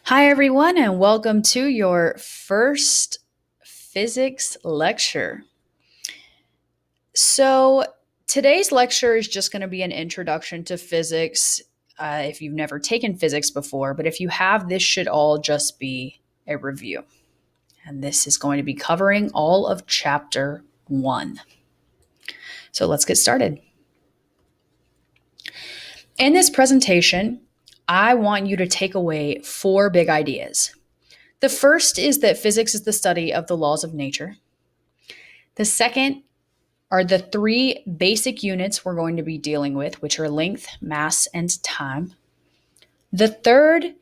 Hi, everyone, and welcome to your first physics lecture. So, today's lecture is just going to be an introduction to physics if you've never taken physics before, but if you have, this should all just be a review. And this is going to be covering all of chapter 1. So, let's get started. In this presentation, I want you to take away 4 big ideas. The first is that physics is the study of the laws of nature. The second are the 3 basic units we're going to be dealing with, which are length, mass, and time. The third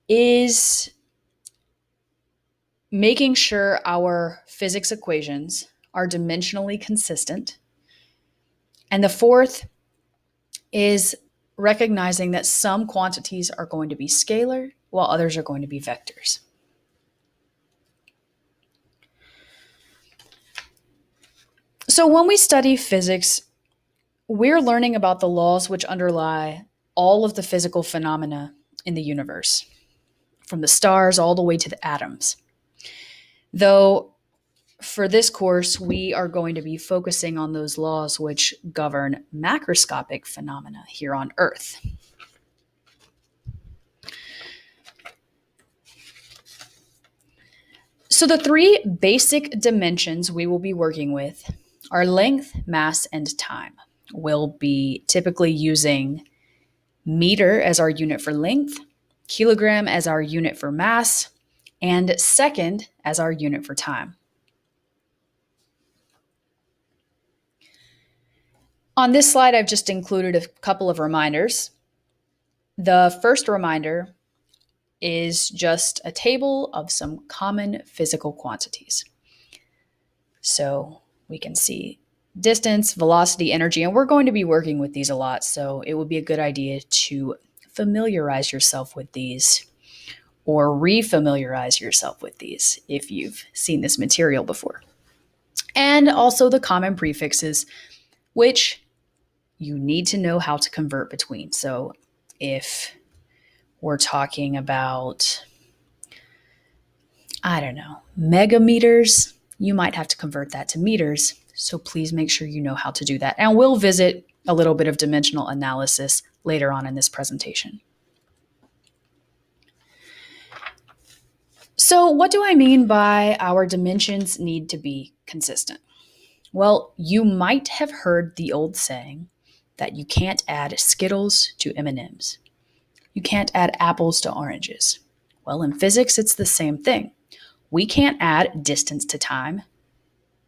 is making sure our physics equations are dimensionally consistent. And the fourth is recognizing that some quantities are going to be scalar while others are going to be vectors. So when we study physics, we're learning about the laws which underlie all of the physical phenomena in the universe, from the stars all the way to the atoms. Though for this course, we are going to be focusing on those laws which govern macroscopic phenomena here on Earth. So the 3 basic dimensions we will be working with are length, mass, and time. We'll be typically using meter as our unit for length, kilogram as our unit for mass, and second as our unit for time. On this slide, I've just included a couple of reminders. The first reminder is just a table of some common physical quantities. So we can see distance, velocity, energy, and we're going to be working with these a lot, so it would be a good idea to familiarize yourself with these or re-familiarize yourself with these if you've seen this material before. And also the common prefixes, which you need to know how to convert between. So if we're talking about, megameters, you might have to convert that to meters. So please make sure you know how to do that. And we'll visit a little bit of dimensional analysis later on in this presentation. So what do I mean by our dimensions need to be consistent? Well, you might have heard the old saying that you can't add Skittles to M&Ms. You can't add apples to oranges. Well, in physics, it's the same thing. We can't add distance to time.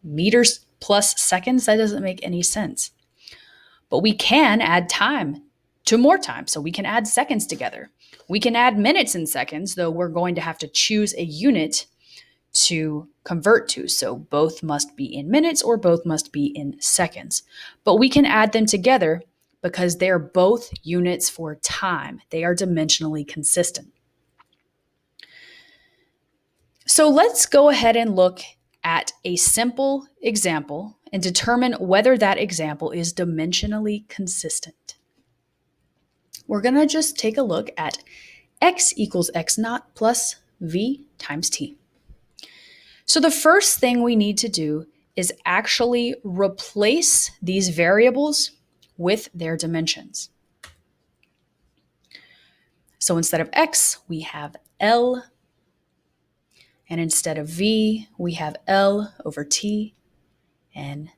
Meters plus seconds, that doesn't make any sense. But we can add time to more time, so we can add seconds together. We can add minutes and seconds, though we're going to have to choose a unit to convert to. So both must be in minutes or both must be in seconds. But we can add them together because they're both units for time. They are dimensionally consistent. So let's go ahead and look at a simple example and determine whether that example is dimensionally consistent. We're going to just take a look at x equals x naught plus v times t. So the first thing we need to do is actually replace these variables with their dimensions. So instead of x, we have L, and instead of v, we have L over t, and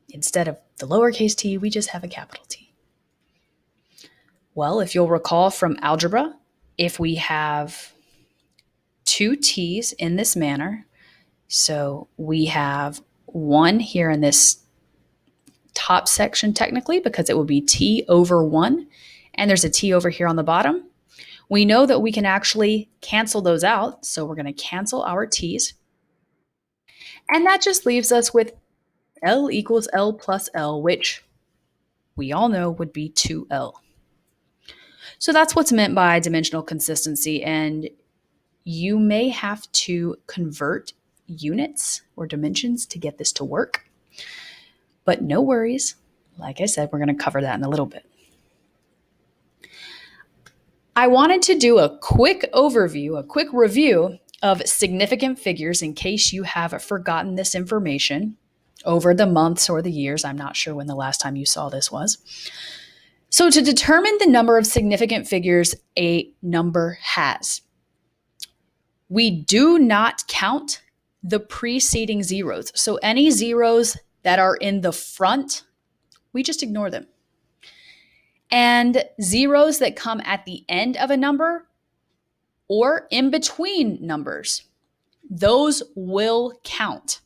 instead of the lowercase t, we just have a capital T. Well, if you'll recall from algebra, if we have 2 t's in this manner, so we have 1 here in this top section technically because it would be t over 1, and there's a t over here on the bottom. We know that we can actually cancel those out, so we're going to cancel our t's. And that just leaves us with L equals L plus L, which we all know would be 2L. So that's what's meant by dimensional consistency, and you may have to convert units or dimensions to get this to work. But no worries. Like I said, we're going to cover that in a little bit. I wanted to do a quick overview, a quick review of significant figures in case you have forgotten this information over the months or the years. I'm not sure when the last time you saw this was. So, to determine the number of significant figures a number has, we do not count the preceding zeros. So, any zeros that are in the front, we just ignore them. And zeros that come at the end of a number or in between numbers, those will count.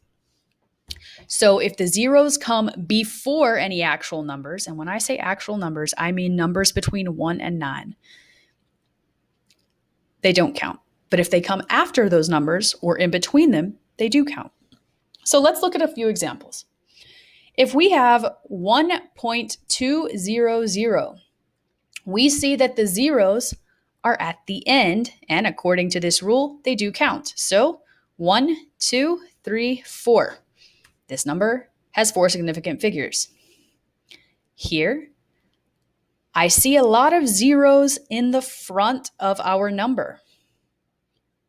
So if the zeros come before any actual numbers, and when I say actual numbers, I mean numbers between 1 and 9, they don't count. But if they come after those numbers or in between them, they do count. So let's look at a few examples. If we have 1.200, we see that the zeros are at the end, and according to this rule, they do count. So 1, 2, 3, 4. This number has 4 significant figures. Here, I see a lot of zeros in the front of our number,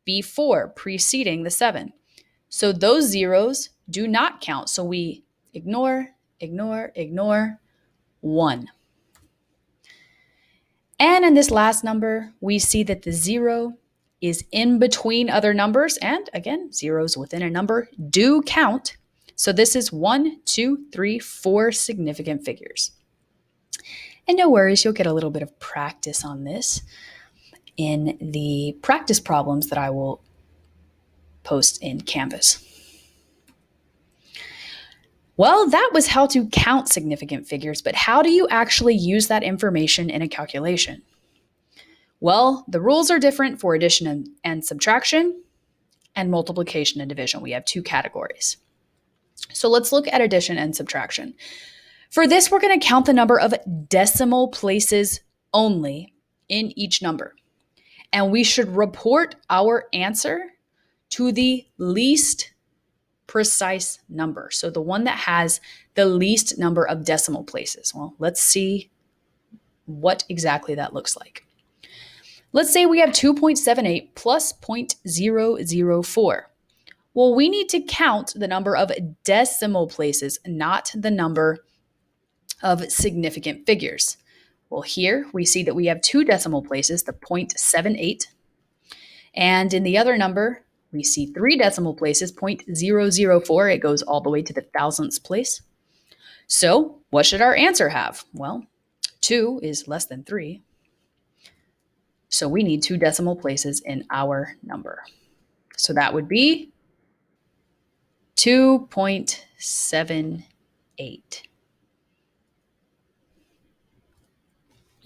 before, preceding the 7. So those zeros do not count. So we ignore 1. And in this last number, we see that the 0 is in between other numbers. And again, zeros within a number do count. So this is 1, 2, 3, 4 significant figures. And no worries, you'll get a little bit of practice on this in the practice problems that I will post in Canvas. Well, that was how to count significant figures, but how do you actually use that information in a calculation? Well, the rules are different for addition and subtraction and multiplication and division. We have 2 categories. So let's look at addition and subtraction. For this, we're going to count the number of decimal places only in each number. And we should report our answer to the least precise number. So the one that has the least number of decimal places. Well, let's see what exactly that looks like. Let's say we have 2.78 plus 0.004. Well, we need to count the number of decimal places, not the number of significant figures. Well, here we see that we have 2 decimal places, the 0.78. And in the other number, we see 3 decimal places, 0.004. It goes all the way to the thousandths place. So what should our answer have? Well, 2 is less than 3. So we need 2 decimal places in our number. So that would be 2.78.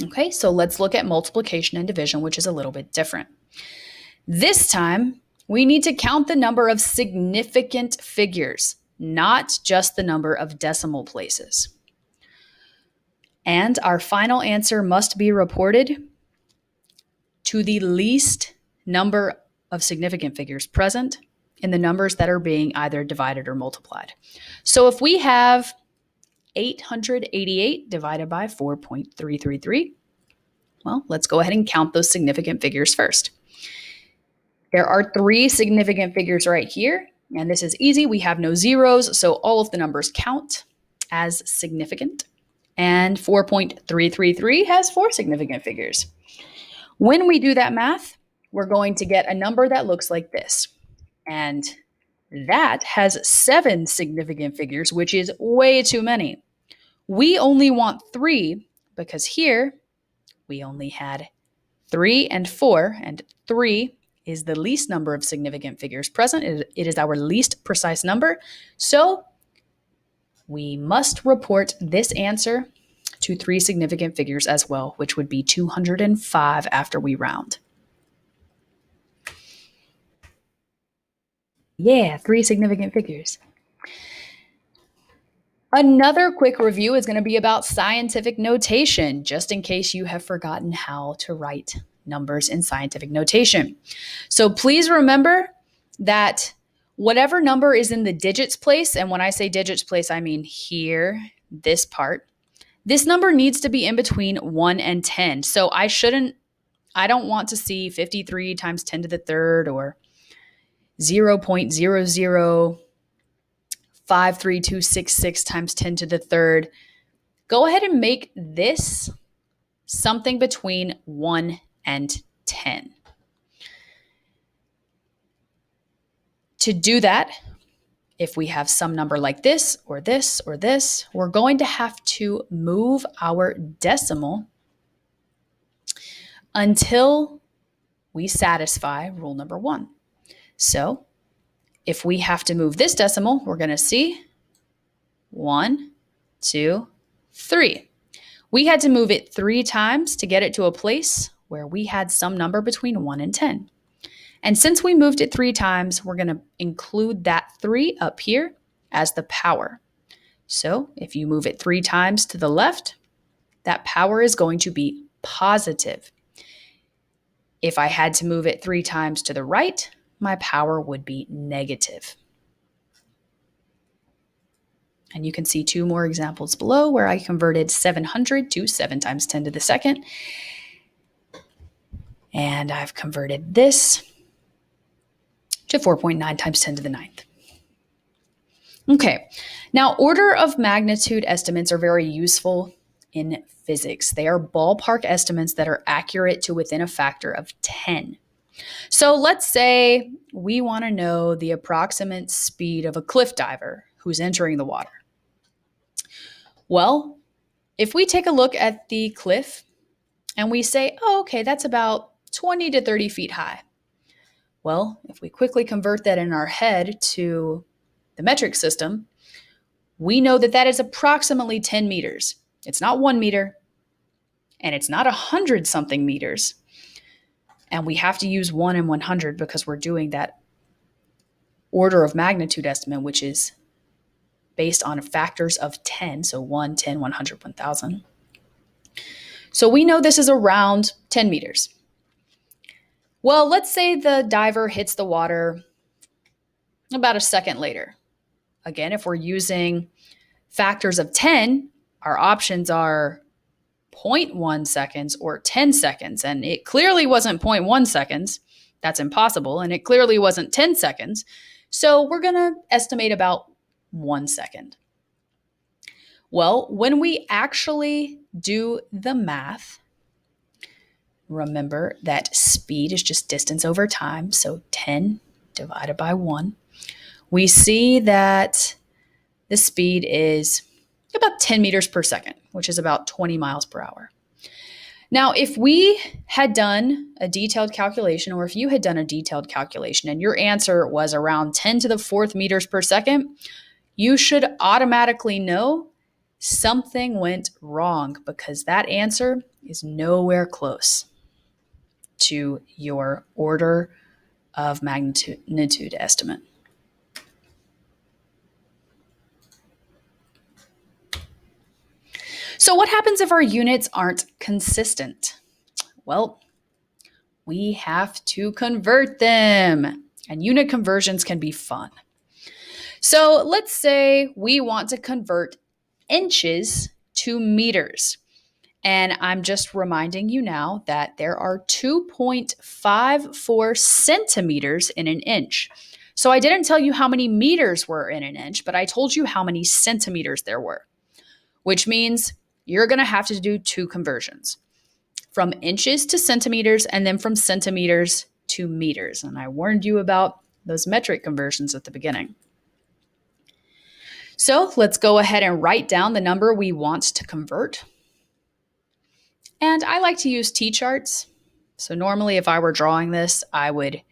Okay, so let's look at multiplication and division, which is a little bit different. This time, we need to count the number of significant figures, not just the number of decimal places. And our final answer must be reported to the least number of significant figures present in the numbers that are being either divided or multiplied. So if we have 888 divided by 4.333, well, let's go ahead and count those significant figures first. There are 3 significant figures right here, and this is easy. We have no zeros, so all of the numbers count as significant. And 4.333 has 4 significant figures. When we do that math, we're going to get a number that looks like this. And that has 7 significant figures, which is way too many. We only want 3 because here we only had 3 and 4, and 3 is the least number of significant figures present. It is our least precise number. So we must report this answer to 3 significant figures as well, which would be 205 after we round. Yeah, 3 significant figures. Another quick review is going to be about scientific notation, just in case you have forgotten how to write numbers in scientific notation. So please remember that whatever number is in the digits place, and when I say digits place, I mean here, this part, this number needs to be in between 1 and 10. So I shouldn't I don't want to see 53 times 10 to the third or 0.0053266 times 10 to the third. Go ahead and make this something between 1 and 10. To do that, if we have some number like this or this or this, we're going to have to move our decimal until we satisfy rule number 1. So if we have to move this decimal, we're going to see 1, 2, 3. We had to move it 3 times to get it to a place where we had some number between 1 and 10. And since we moved it 3 times, we're going to include that 3 up here as the power. So if you move it 3 times to the left, that power is going to be positive. If I had to move it 3 times to the right, my power would be negative. And you can see 2 more examples below where I converted 700 to 7 times 10 to the second. And I've converted this to 4.9 times 10 to the ninth. Okay, now order of magnitude estimates are very useful in physics. They are ballpark estimates that are accurate to within a factor of 10. So let's say we want to know the approximate speed of a cliff diver who's entering the water. Well, if we take a look at the cliff and we say, oh, okay, that's about 20 to 30 feet high. Well, if we quickly convert that in our head to the metric system, we know that that is approximately 10 meters. It's not 1 meter, and it's not 100-something meters. And we have to use 1 and 100 because we're doing that order of magnitude estimate, which is based on factors of 10. So 1, 10, 100, 1,000. So we know this is around 10 meters. Well, let's say the diver hits the water about a second later. Again, if we're using factors of 10, our options are 0.1 seconds or 10 seconds. And it clearly wasn't 0.1 seconds. That's impossible. And it clearly wasn't 10 seconds. So we're going to estimate about 1 second. Well, when we actually do the math, remember that speed is just distance over time. So 10 divided by 1. We see that the speed is about 10 meters per second, which is about 20 miles per hour. Now, if we had done a detailed calculation, or if you had done a detailed calculation and your answer was around 10 to the 4th meters per second, you should automatically know something went wrong because that answer is nowhere close to your order of magnitude estimate. So what happens if our units aren't consistent? Well, we have to convert them, and unit conversions can be fun. So let's say we want to convert inches to meters. And I'm just reminding you now that there are 2.54 centimeters in an inch. So I didn't tell you how many meters were in an inch, but I told you how many centimeters there were, which means you're going to have to do 2 conversions, from inches to centimeters and then from centimeters to meters. And I warned you about those metric conversions at the beginning. So let's go ahead and write down the number we want to convert. And I like to use T-charts. So normally if I were drawing this, I would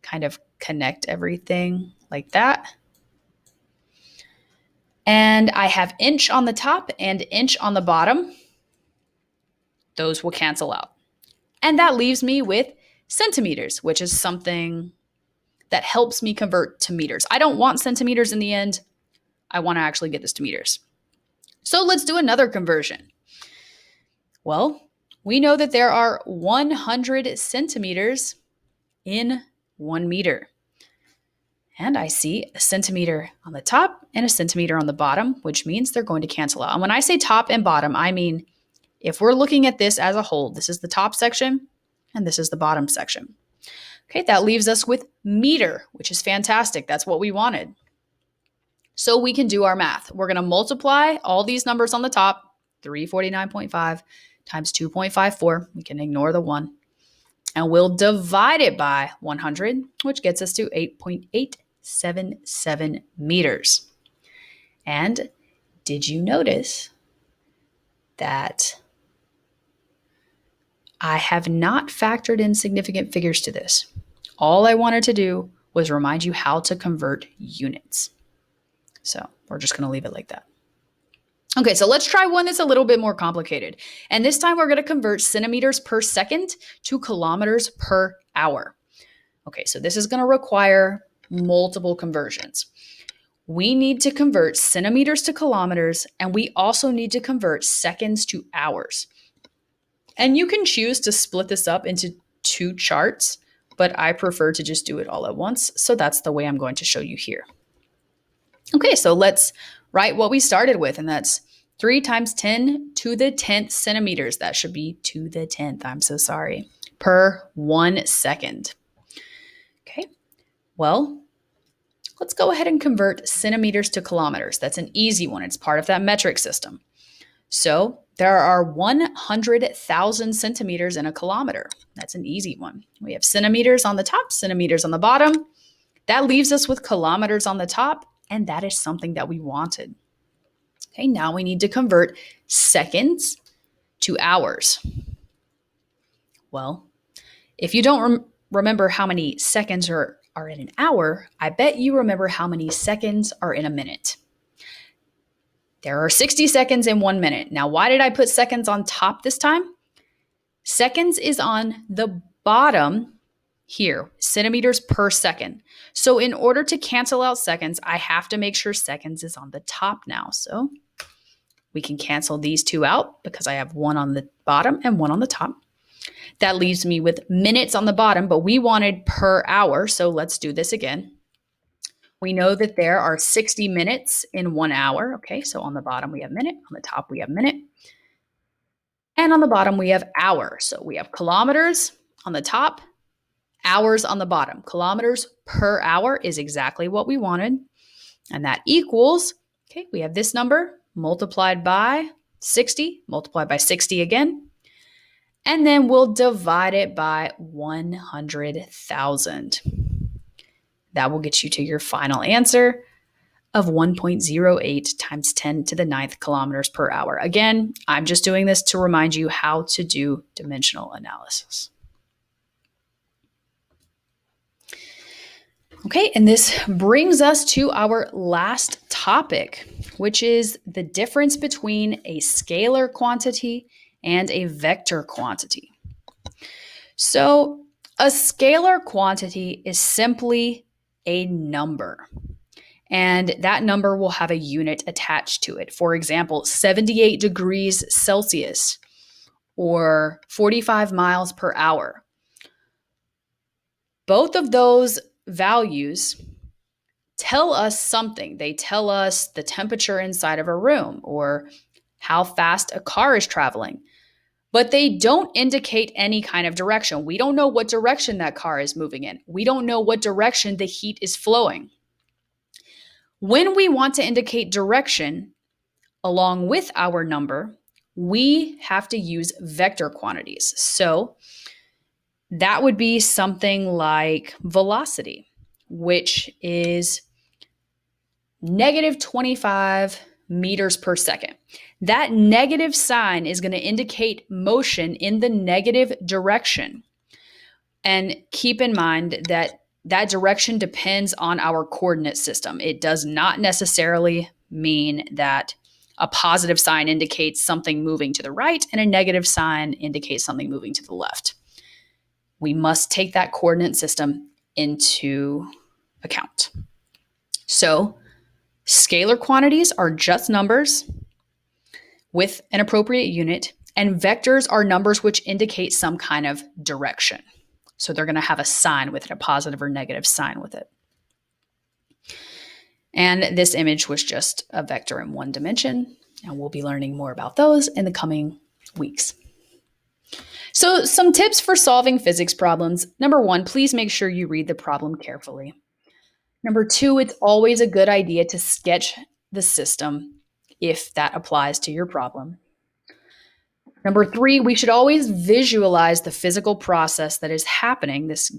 kind of connect everything like that. And I have inch on the top and inch on the bottom. Those will cancel out. And that leaves me with centimeters, which is something that helps me convert to meters. I don't want centimeters in the end. I want to actually get this to meters. So let's do another conversion. Well, we know that there are 100 centimeters in 1 meter. And I see a centimeter on the top and a centimeter on the bottom, which means they're going to cancel out. And when I say top and bottom, I mean, if we're looking at this as a whole, this is the top section, And this is the bottom section. Okay, that leaves us with meter, which is fantastic. That's what we wanted. So we can do our math. We're going to multiply all these numbers on the top, 349.5 times 2.54. We can ignore the 1. And we'll divide it by 100, which gets us to 8.877 meters. And did you notice that I have not factored in significant figures to this? All I wanted to do was remind you how to convert units. So we're just going to leave it like that. Okay, so let's try one that's a little bit more complicated. And this time we're going to convert centimeters per second to kilometers per hour. Okay, so this is going to require multiple conversions. We need to convert centimeters to kilometers, and we also need to convert seconds to hours. And you can choose to split this up into 2 charts, but I prefer to just do it all at once. So that's the way I'm going to show you here. Okay, so let's write what we started with, and that's 3 times 10 to the 10th centimeters. That should be to the 10th, I'm so sorry, per 1 second. Okay, well, let's go ahead and convert centimeters to kilometers. That's an easy one. It's part of that metric system. So there are 100,000 centimeters in a kilometer. That's an easy one. We have centimeters on the top, centimeters on the bottom. That leaves us with kilometers on the top, and that is something that we wanted. Okay, now we need to convert seconds to hours. Well, if you don't remember how many seconds are in an hour, I bet you remember how many seconds are in a minute. There are 60 seconds in 1 minute. Now, why did I put seconds on top this time? Seconds is on the bottom here, centimeters per second. So in order to cancel out seconds, I have to make sure seconds is on the top now. So we can cancel these 2 out because I have 1 on the bottom and 1 on the top. That leaves me with minutes on the bottom, but we wanted per hour. So let's do this again. We know that there are 60 minutes in 1 hour. Okay, so on the bottom we have minute, on the top we have minute. And on the bottom we have hour. So we have kilometers on the top, hours on the bottom. Kilometers per hour is exactly what we wanted. And that equals, okay, we have this number multiplied by 60, multiplied by 60 again. And then we'll divide it by 100,000. That will get you to your final answer of 1.08 times 10 to the 9th kilometers per hour. Again, I'm just doing this to remind you how to do dimensional analysis. Okay, and this brings us to our last topic, which is the difference between a scalar quantity and a vector quantity. So a scalar quantity is simply a number, and that number will have a unit attached to it. For example, 78 degrees Celsius or 45 miles per hour. Both of those values tell us something. They tell us the temperature inside of a room or how fast a car is traveling, but they don't indicate any kind of direction. We don't know what direction that car is moving in. We don't know what direction the heat is flowing. When we want to indicate direction along with our number, we have to use vector quantities. So that would be something like velocity, which is negative 25 meters per second. That negative sign is going to indicate motion in the negative direction. And keep in mind that that direction depends on our coordinate system. It does not necessarily mean that a positive sign indicates something moving to the right and a negative sign indicates something moving to the left. We must take that coordinate system into account. So scalar quantities are just numbers with an appropriate unit, and vectors are numbers which indicate some kind of direction. So they're going to have a sign with it, a positive or negative sign with it. And this image was just a vector in 1 dimension, and we'll be learning more about those in the coming weeks. So, some tips for solving physics problems. Number one, please make sure you read the problem carefully. Number two, it's always a good idea to sketch the system if that applies to your problem. Number three, we should always visualize the physical process that is happening. This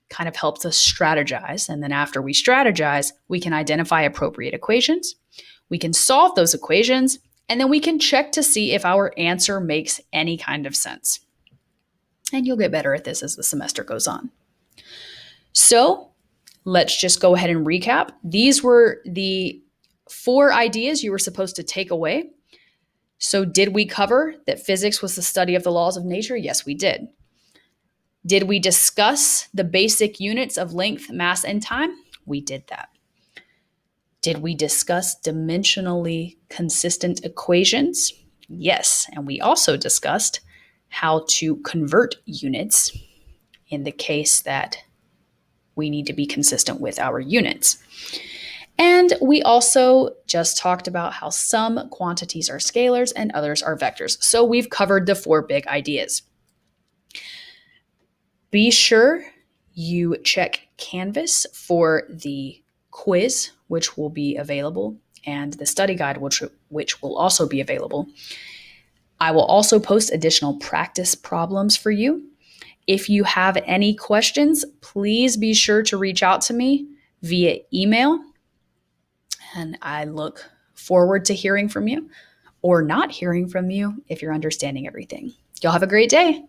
kind of helps us strategize. And then after we strategize, we can identify appropriate equations. We can solve those equations, and then we can check to see if our answer makes any kind of sense. And you'll get better at this as the semester goes on. So let's just go ahead and recap. These were the 4 ideas you were supposed to take away. So, did we cover that physics was the study of the laws of nature? Yes, we did. Did we discuss the basic units of length, mass, and time? We did that. Did we discuss dimensionally consistent equations? Yes, and we also discussed how to convert units in the case that we need to be consistent with our units. And we also just talked about how some quantities are scalars and others are vectors. So we've covered the 4 big ideas. Be sure you check Canvas for the quiz, which will be available, and the study guide, which will also be available. I will also post additional practice problems for you. If you have any questions, please be sure to reach out to me via email. And I look forward to hearing from you or not hearing from you if you're understanding everything. Y'all have a great day.